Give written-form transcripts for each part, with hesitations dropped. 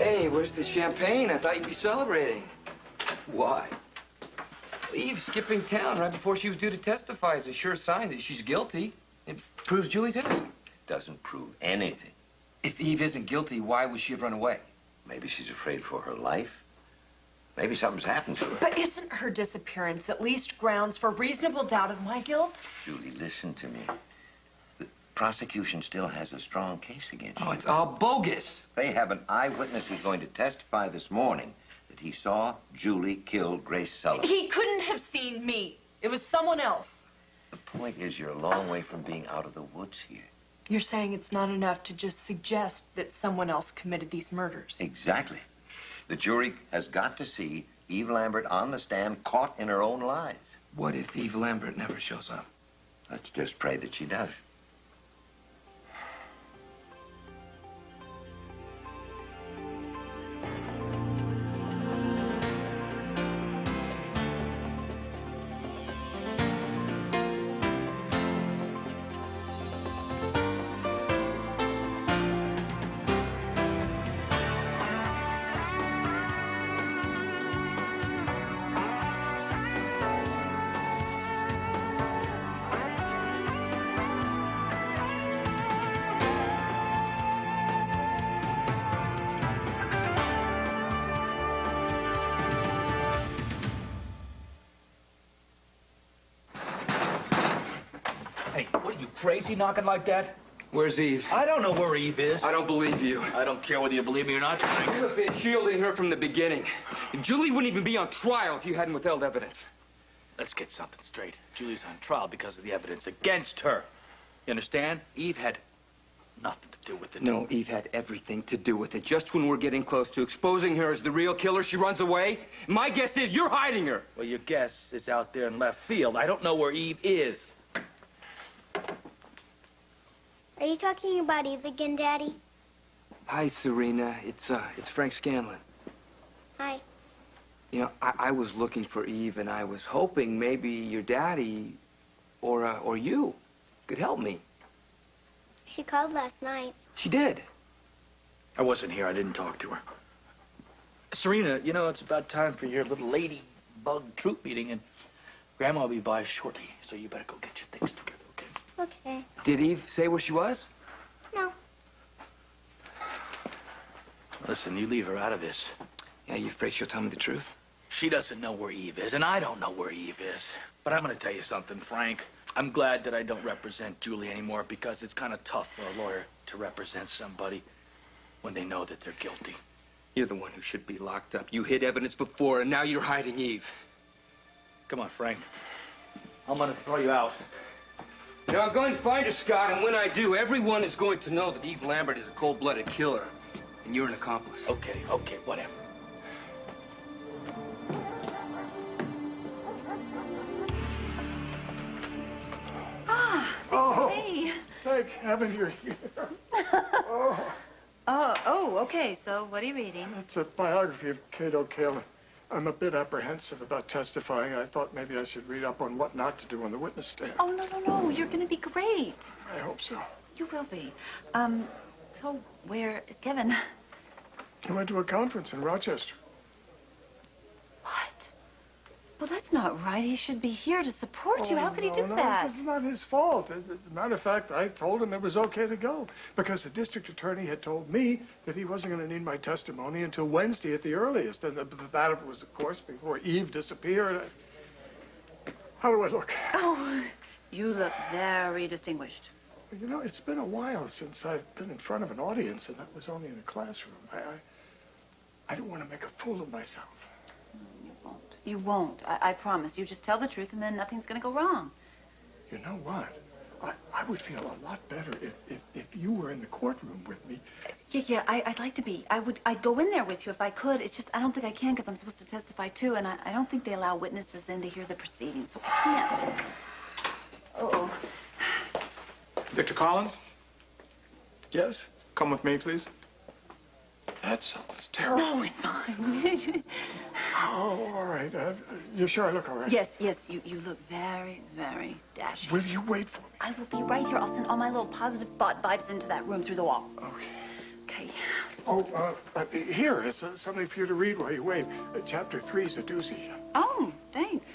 Hey, where's the champagne? I thought you'd be celebrating. Why? Eve skipping town right before she was due to testify is a sure sign that she's guilty. It proves Julie's innocent. It doesn't prove anything. If Eve isn't guilty, why would she have run away? Maybe she's afraid for her life. Maybe something's happened to her. But isn't her disappearance at least grounds for reasonable doubt of my guilt? Julie, listen to me. The prosecution still has a strong case against you. Oh, it's all bogus. They have an eyewitness who's going to testify this morning that he saw Julie kill Grace Sullivan. He couldn't have seen me. It was someone else. The point is you're a long way from being out of the woods here. You're saying it's not enough to just suggest that someone else committed these murders. Exactly. The jury has got to see Eve Lambert on the stand caught in her own lies. What if Eve Lambert never shows up? Let's just pray that she does. Hey, what are you, crazy knocking like that? Where's Eve? I don't know where Eve is. I don't believe you. I don't care whether you believe me or not, Frank. You have been shielding her from the beginning. Julie wouldn't even be on trial if you hadn't withheld evidence. Let's get something straight. Julie's on trial because of the evidence against her. You understand? Eve had nothing to do with it. No, Eve had everything to do with it. Just when we're getting close to exposing her as the real killer, she runs away. My guess is you're hiding her. Well, your guess is out there in left field. I don't know where Eve is. Are you talking about Eve again, Daddy? Hi, Serena. It's Frank Scanlon. Hi. You know, I was looking for Eve, and I was hoping maybe your daddy or you could help me. She called last night. She did. I wasn't here. I didn't talk to her. Serena, you know, it's about time for your little ladybug troop meeting, and Grandma will be by shortly, so you better go get your things together, okay? Okay. Did Eve say where she was? No. Listen, you leave her out of this. Yeah, you afraid she'll tell me the truth? She doesn't know where Eve is, and I don't know where Eve is. But I'm going to tell you something, Frank. I'm glad that I don't represent Julie anymore because it's kind of tough for a lawyer to represent somebody when they know that they're guilty. You're the one who should be locked up. You hid evidence before, and now you're hiding Eve. Come on, Frank. I'm going to throw you out. You know, I'm going to find her, Scott, and when I do, everyone is going to know that Eve Lambert is a cold-blooded killer, and you're an accomplice. Okay, whatever. Hey. Thank heaven you're here. Okay. So what are you reading? It's a biography of Cato Kaler. I'm a bit apprehensive about testifying. I thought maybe I should read up on what not to do on the witness stand. Oh, no. You're going to be great. I hope so. You will be. So where is Kevin? He went to a conference in Rochester. What? Well, that's not right. He should be here to support you. How could he do that? It's not his fault. As a matter of fact, I told him it was okay to go because the district attorney had told me that he wasn't going to need my testimony until Wednesday at the earliest. And that was, of course, before Eve disappeared. How do I look? Oh, you look very distinguished. You know, it's been a while since I've been in front of an audience, and that was only in a classroom. I don't want to make a fool of myself. You won't. I promise. You just tell the truth, and then nothing's going to go wrong. You know what? I would feel a lot better if you were in the courtroom with me. Yeah, I'd like to be. I'd go in there with you if I could. It's just I don't think I can because I'm supposed to testify too, and I don't think they allow witnesses in to hear the proceedings, so I can't. Uh-oh. Victor Collins? Yes? Come with me, please. That sounds terrible. No, it's fine. Oh, all right. You're sure I look all right? Yes, you look very, very dashing. Will you wait for me? I will be right here. I'll send all my little positive thought vibes into that room through the wall. Okay. Okay. Here is something for you to read while you wait. Chapter 3 is a doozy. Oh, thanks.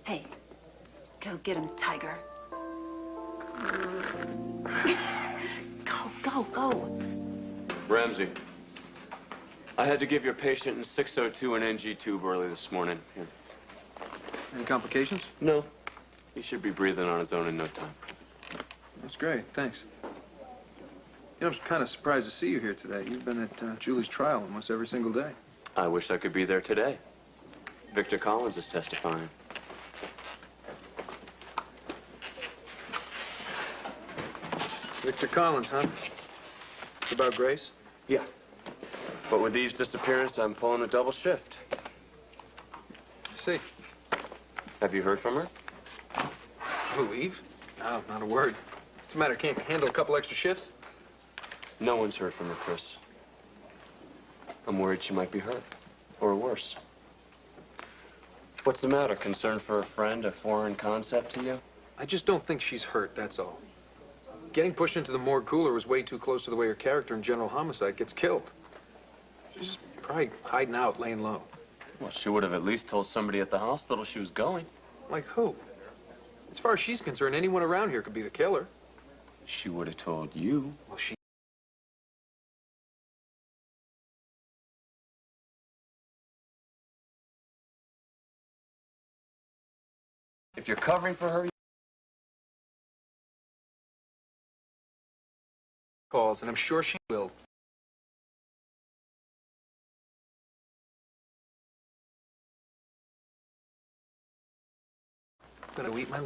Hey, go get him, Tiger. Go. Ramsey, I had to give your patient in 602 an NG tube early this morning. Here. Any complications? No. He should be breathing on his own in no time. That's great, thanks. You know, I'm kind of surprised to see you here today. You've been at Julie's trial almost every single day. I wish I could be there today. Victor Collins is testifying. Victor Collins, huh? It's about Grace? Yeah. But with Eve's disappearance, I'm pulling a double shift. I see. Have you heard from her? Who, Eve? No, not a word. What's the matter? Can't handle a couple extra shifts? No one's heard from her, Chris. I'm worried she might be hurt. Or worse. What's the matter? Concern for a friend, a foreign concept to you? I just don't think she's hurt, that's all. Getting pushed into the morgue cooler was way too close to the way her character in General Homicide gets killed. She's probably hiding out, laying low. Well, she would have at least told somebody at the hospital she was going. Like who? As far as she's concerned, anyone around here could be the killer. She would have told you. Well, she... If you're covering for her, calls, and I'm sure she will. I'm gonna eat my...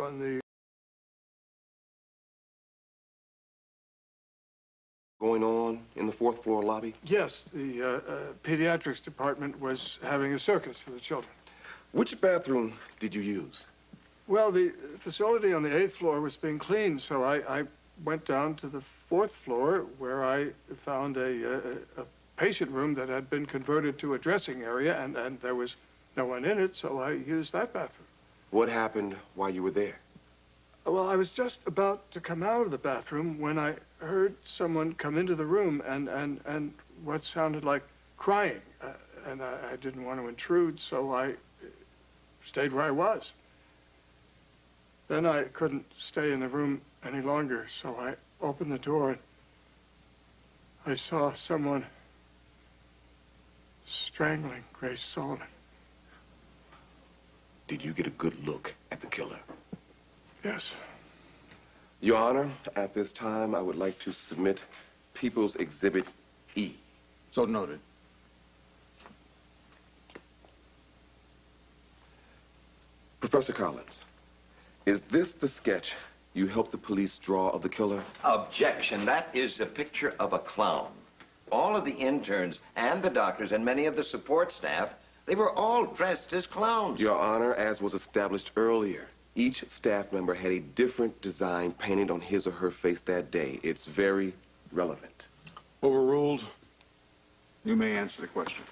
On the... Going on in the fourth floor lobby? Yes, the pediatrics department was having a circus for the children. Which bathroom did you use? Well, the facility on the 8th floor was being cleaned, so I went down to the 4th floor where I found a patient room that had been converted to a dressing area, and there was no one in it, so I used that bathroom. What happened while you were there? Well, I was just about to come out of the bathroom when I heard someone come into the room and what sounded like crying. And I didn't want to intrude, so I stayed where I was. Then I couldn't stay in the room any longer, so I opened the door and I saw someone strangling Grace Sullivan. Did you get a good look at the killer? Yes. Your Honor, at this time, I would like to submit People's Exhibit E. So noted. Professor Collins, is this the sketch you helped the police draw of the killer? Objection. That is a picture of a clown. All of the interns and the doctors and many of the support staff, they were all dressed as clowns. Your Honor, as was established earlier, each staff member had a different design painted on his or her face that day. It's very relevant. Overruled. You may answer the question.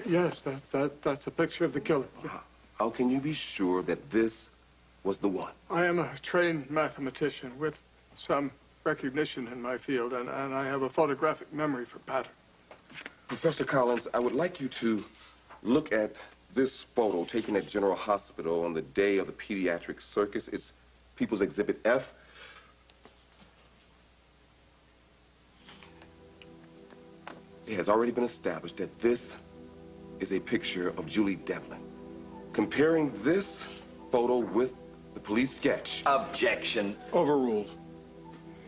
Yes, that's a picture of the killer. How can you be sure that this was the one? I am a trained mathematician with some recognition in my field, and I have a photographic memory for pattern. Professor Collins, I would like you to look at this photo taken at General Hospital on the day of the pediatric circus. It's People's Exhibit F. It has already been established that this is a picture of Julie Devlin. Comparing this photo with the police sketch. Objection. Overruled.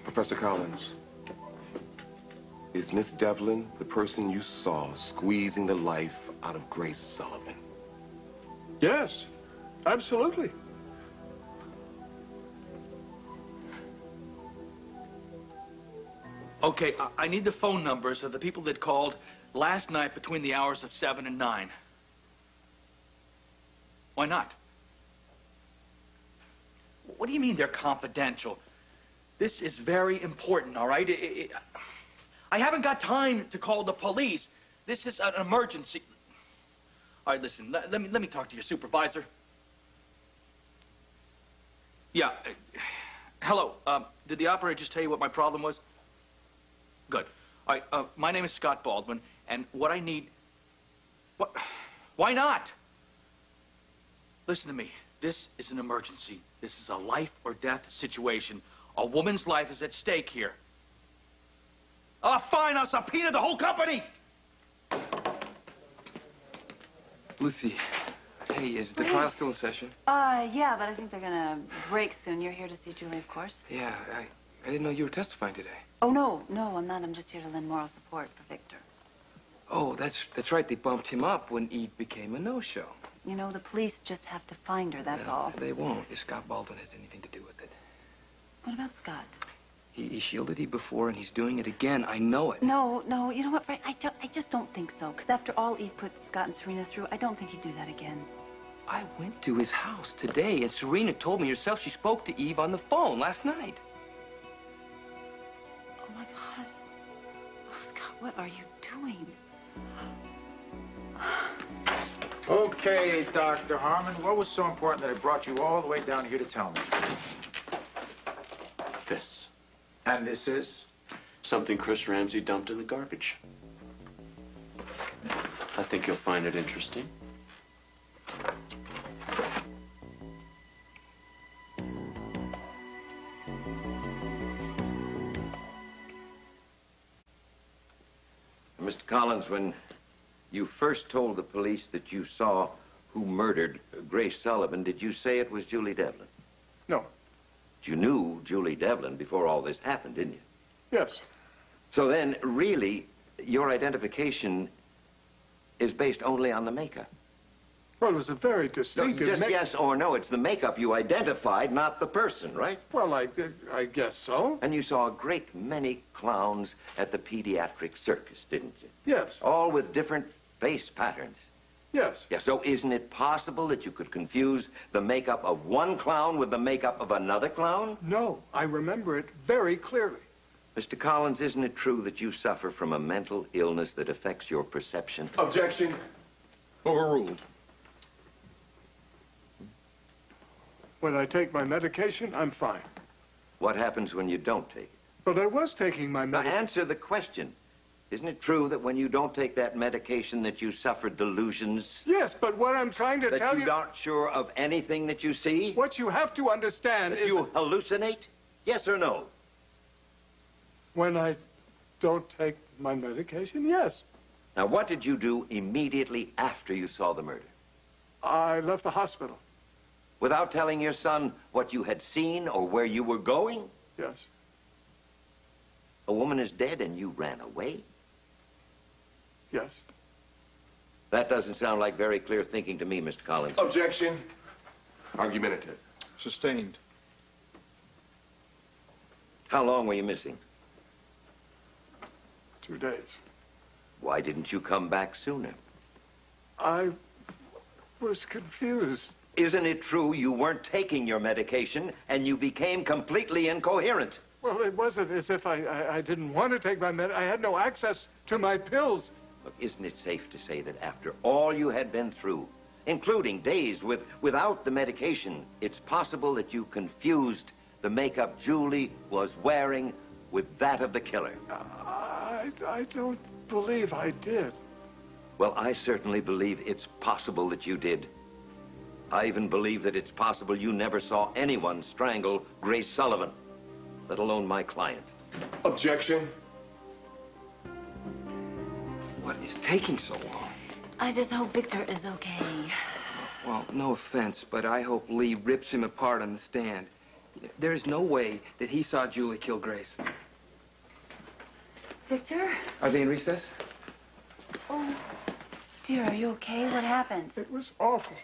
Professor Collins, is Miss Devlin the person you saw squeezing the life out of Grace Sullivan? Yes, absolutely. Okay, I need the phone numbers of the people that called last night between the hours of 7 and 9. Why not? What do you mean they're confidential? This is very important, all right? I haven't got time to call the police. This is an emergency. All right, listen, let me talk to your supervisor. Yeah. Hello. Did the operator just tell you what my problem was? Good. All right, my name is Scott Baldwin, and what I need... What? Why not? Listen to me. This is an emergency. This is a life or death situation. A woman's life is at stake here. Oh, fine, I'll subpoena the whole company! Lucy, hey, is the trial still in session? Yeah, but I think they're gonna break soon. You're here to see Julie, of course. Yeah, I didn't know you were testifying today. Oh, no, I'm not. I'm just here to lend moral support for Victor. Oh, that's right. They bumped him up when Eve became a no-show. You know, the police just have to find her, that's Well, all. They won't if Scott Baldwin has anything to do with it. What about Scott? He shielded Eve before, and he's doing it again. I know it. No, you know what, Frank? I just don't think so. Because after all Eve put Scott and Serena through, I don't think he'd do that again. I went to his house today, and Serena told me herself she spoke to Eve on the phone last night. Oh, my God. Oh, Scott, what are you doing? Okay, Dr. Harmon, what was so important that it brought you all the way down here to tell me? This. And this is? Something Chris Ramsey dumped in the garbage. I think you'll find it interesting. Mr. Collins, when you first told the police that you saw who murdered Grace Sullivan, did you say it was Julie Devlin? No. You knew Julie Devlin before all this happened, didn't you? Yes. So then, really, your identification is based only on the makeup. Well, it was a very No, distinctive... just yes or no. It's the makeup you identified, not the person, right? Well, I guess so. And you saw a great many clowns at the pediatric circus, didn't you? Yes. All with different face patterns. Yes. Yeah, so isn't it possible that you could confuse the makeup of one clown with the makeup of another clown? No, I remember it very clearly. Mr. Collins, isn't it true that you suffer from a mental illness that affects your perception? Objection. Overruled. When I take my medication, I'm fine. What happens when you don't take it? But I was taking my Now, medication. answer the question. Isn't it true that when you don't take that medication that you suffer delusions? Yes, but what I'm trying to That tell you aren't sure of anything that you see? What you have to understand That is you hallucinate? Yes or no? when I don't take my medication, yes. Now, what did you do immediately after you saw the murder? I left the hospital. Without telling your son what you had seen or where you were going? Yes. A woman is dead and you ran away? Yes. That doesn't sound like very clear thinking to me, Mr. Collins. Objection. Argumentative. Sustained. How long were you missing? 2 days. Why didn't you come back sooner? I was confused. Isn't it true you weren't taking your medication and you became completely incoherent? Well, it wasn't as if I didn't want to take my I had no access to my pills. Look, isn't it safe to say that after all you had been through, including days without the medication, it's possible that you confused the makeup Julie was wearing with that of the killer? I don't believe I did. Well, I certainly believe it's possible that you did. I even believe that it's possible you never saw anyone strangle Grace Sullivan, let alone my client. Objection. What is taking so long? I just hope Victor is okay. Well, no offense, but I hope Lee rips him apart on the stand. There is no way that he saw Julie kill Grace. Victor? Are they in recess? Oh, dear, are you okay? What happened? It was awful.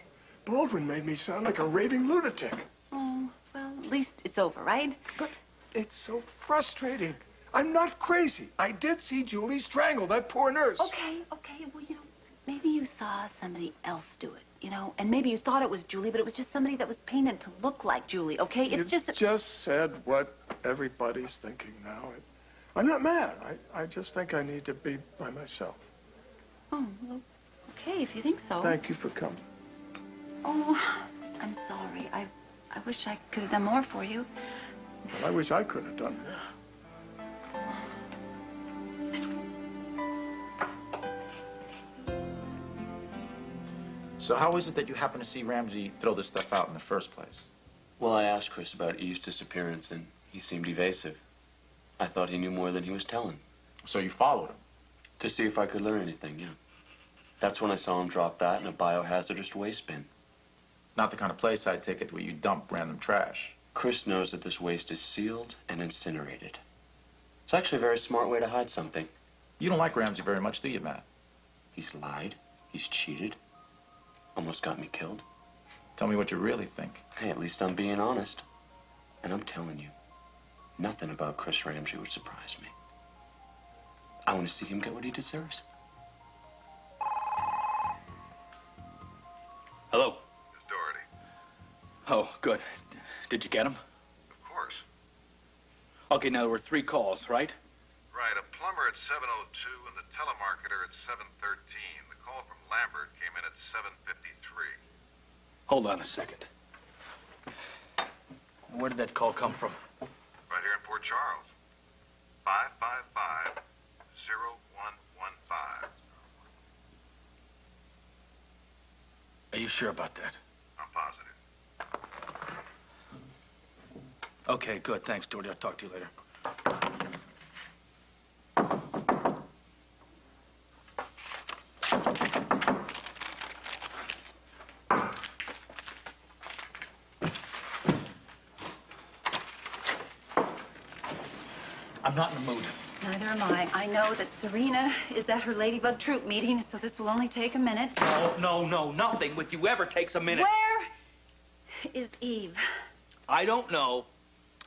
Baldwin made me sound like a raving lunatic. Oh, well, at least it's over, right? But it's so frustrating. I'm not crazy. I did see Julie strangle that poor nurse. Okay, well, maybe you saw somebody else do it, and maybe you thought it was Julie, but it was just somebody that was painted to look like Julie, okay? It's You just said what everybody's thinking now. I'm not mad. I just think I need to be by myself. Oh, well, okay, if you think so. Thank you for coming. Oh, I'm sorry. I wish I could have done more for you. Well, I wish I could have done more. So how is it that you happen to see Ramsey throw this stuff out in the first place? Well, I asked Chris about Eve's disappearance, and he seemed evasive. I thought he knew more than he was telling. So you followed him? To see if I could learn anything, yeah. That's when I saw him drop that in a biohazardous waste bin. Not the kind of place I'd take it where you dump random trash. Chris knows that this waste is sealed and incinerated. It's actually a very smart way to hide something. You don't like Ramsey very much, do you, Matt? He's lied. He's cheated. Almost got me killed. Tell me what you really think. Hey, at least I'm being honest. And I'm telling you, nothing about Chris Ramsey would surprise me. I want to see him get what he deserves. Hello? It's Doherty. Oh, good. Did you get him? Of course. Okay, now there were 3 calls, right? Right, a plumber at 7:02 and the telemarketer at 7:13. The call from Lambert came in at 7:53. Hold on a second. Where did that call come from? Right here in Port Charles. 555-0115. Are you sure about that? I'm positive. Okay, good. Thanks, Doherty. I'll talk to you later. I'm not in the mood. Neither am I. I know that Serena is at her Ladybug Troop meeting, so this will only take a minute. No. Nothing with you ever takes a minute. Where is Eve? I don't know.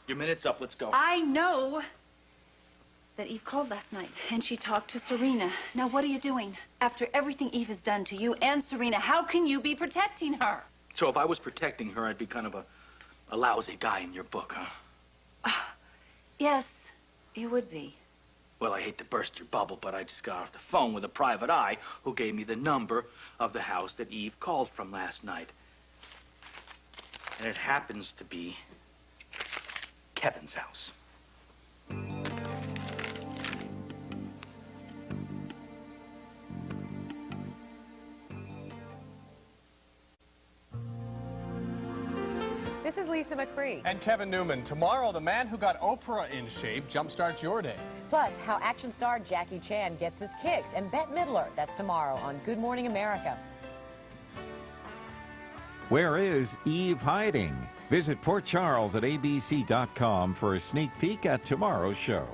Your minute's up. Let's go. I know that Eve called last night, and she talked to Serena. Now, what are you doing? After everything Eve has done to you and Serena, how can you be protecting her? So if I was protecting her, I'd be kind of a lousy guy in your book, huh? Yes, you would be. Well, I hate to burst your bubble, but I just got off the phone with a private eye who gave me the number of the house that Eve called from last night. And it happens to be Kevin's house. This is Lisa McCree. And Kevin Newman. Tomorrow, the man who got Oprah in shape jumpstarts your day. Plus, how action star Jackie Chan gets his kicks. And Bette Midler. That's tomorrow on Good Morning America. Where is Eve hiding? Visit Port Charles at abc.com for a sneak peek at tomorrow's show.